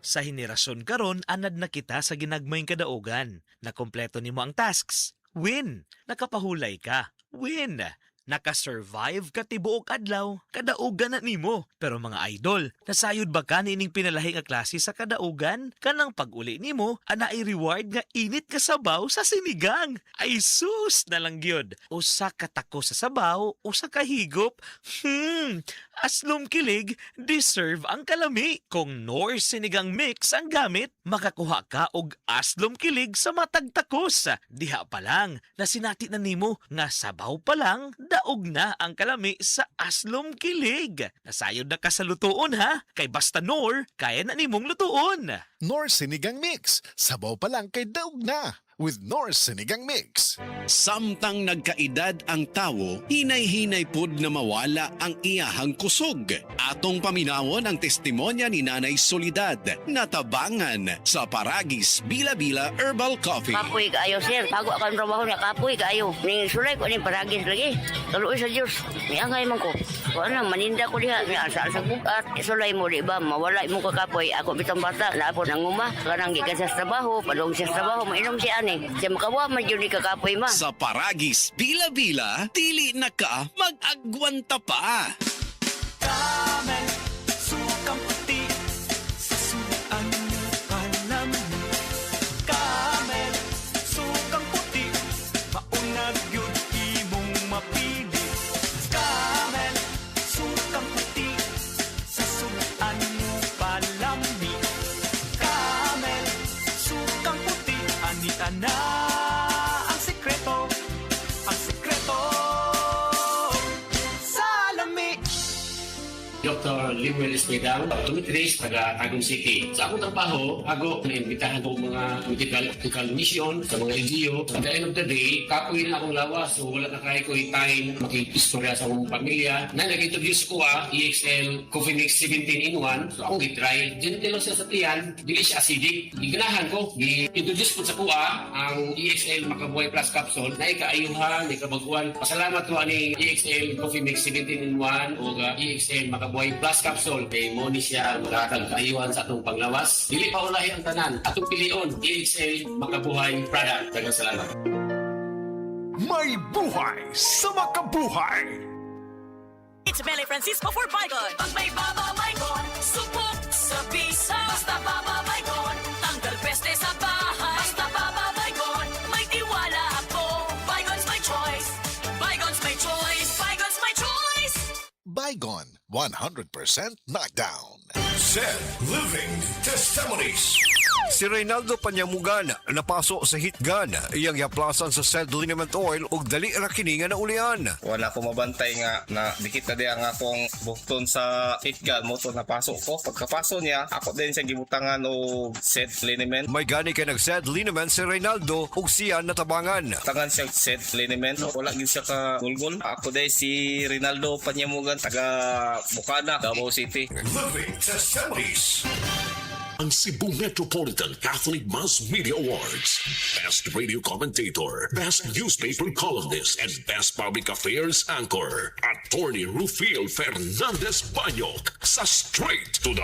Sa henerasyon karon anad na kita sa ginagmayng kadaugan. Nakompleto nimo ang tasks. Win. Nakapahulay ka. Win. Nakasurvive ka tibuok adlaw. Kadaugan na nimo. Pero mga idol, nasayod ba ka nining pinalahi nga klase sa kadaugan? Kanang pag-uli nimo, ana ay reward nga init ka sabaw sa sinigang. Ay sus na lang gyud. Usa ka tako sa sabaw, usa ka higop. Aslom kilig, deserve ang kalami. Kung Nor sinigang mix ang gamit, makakuha ka og aslom kilig sa matag takos. Diha pa lang, nasinati na nimo nga sabaw pa lang, daog na ang kalami sa aslom kilig. Nasayod na ka sa lutuon ha, kay basta Nor, kaya na nimong lutuon. Nor Sinigang Mix. Sabaw pa lang kay daog na. With Nor Sinigang Mix. Samtang nagkaedad ang tawo, hinay-hinay pud na mawala ang iyahang kusog. Atong paminawon ang testimonya ni Nanay Solidad, natabangan sa Paragis Bila-Bila Herbal Coffee. Kapoy kaayo, sir. Bago ako ang trabaho niya, kapoy kaayo. Ning sulay ko ning paragis lagi. Kaluoy sa Diyos. May angay man ko. Kuha na, maninda ko diha. May asa-asa bukat. Sulay mo, di ba? Mawala mo ka kapoy. Ako bitang bata. Naapod ng uma. Kanang gikan sa trabaho. Padong sa trabaho. Mainom siya ani. Siya makawa man yun ni kakapoy ma. Sa Paragis Bila-Bila, dili na ka mag-agwanta pa. Camel, sukang puti, sa sudan alam. Camel, sukang puti, maunag yun imong mapili. Camel, sukang puti, sa sudan palami. Camel, sukang puti, anita na ang sekreto, ang sekreto sa lami. Dr. Limuel Espedal, optometrist, taga Tagum City. Sa akong trabaho, ako naimbitahan ko mga medical mission sa mga LGU. At the end of the day, kapoy na akong lawas, so wala na kaya ko time makikistorya sa akong pamilya. Na nag-introduce ko EXL Coffee Mix 17 in 1. So akong gitry. Gentle siya sa tiyan, dili siya acidic. Iganahan ko, i-introduce ko sa kuha ang EXL Makabuhay Plus Capsule na ikaayuhan, ikabaguan. Pasalamat ko ani EXL Coffee Mix 17 in 1 o EXL Makabuhay Plus Capsule kay mo ni siya makatag kaayuhan sa atong panglawas. Dili pa ulahi ang tanan. Atong pilion, EXL Makabuhay product. Daghang salamat. May buhay sa makabuhay. It's Mele Francisco for Bygone. Pag may Baba Bygone, supok sa bisa. Basta Baba Bygone, tanggal peste sa bahay. Basta Baba Bygone, may tiwala ako. Bygone's my choice. Bygone's my choice. Bygone's my choice. Bygone, 100% knockdown. Said Living Testimonies. Si Reynaldo Panyamugan napaso sa hitgan iyang yaplasan sa said liniment oil ug dali ra kini nga naulian. Wala ko mabantay nga na dikit na di ang akong bukton sa hitgan mo to napasok ko. Pagkapaso niya, ako din siya gibutangan o set liniment. May gani kay nag said liniment si Reynaldo ug siya natabangan. Tangan siya set liniment. Wala gid siya ka gulgol. Ako din si Reynaldo Panyamugan taga Bukana, Davao City. Living Testimonies. Ang Cebu Metropolitan Catholic Mass Media Awards. Best Radio Commentator, Best Newspaper Columnist, and Best Public Affairs Anchor. Attorney Rufil Fernandez Banyok sa Straight to the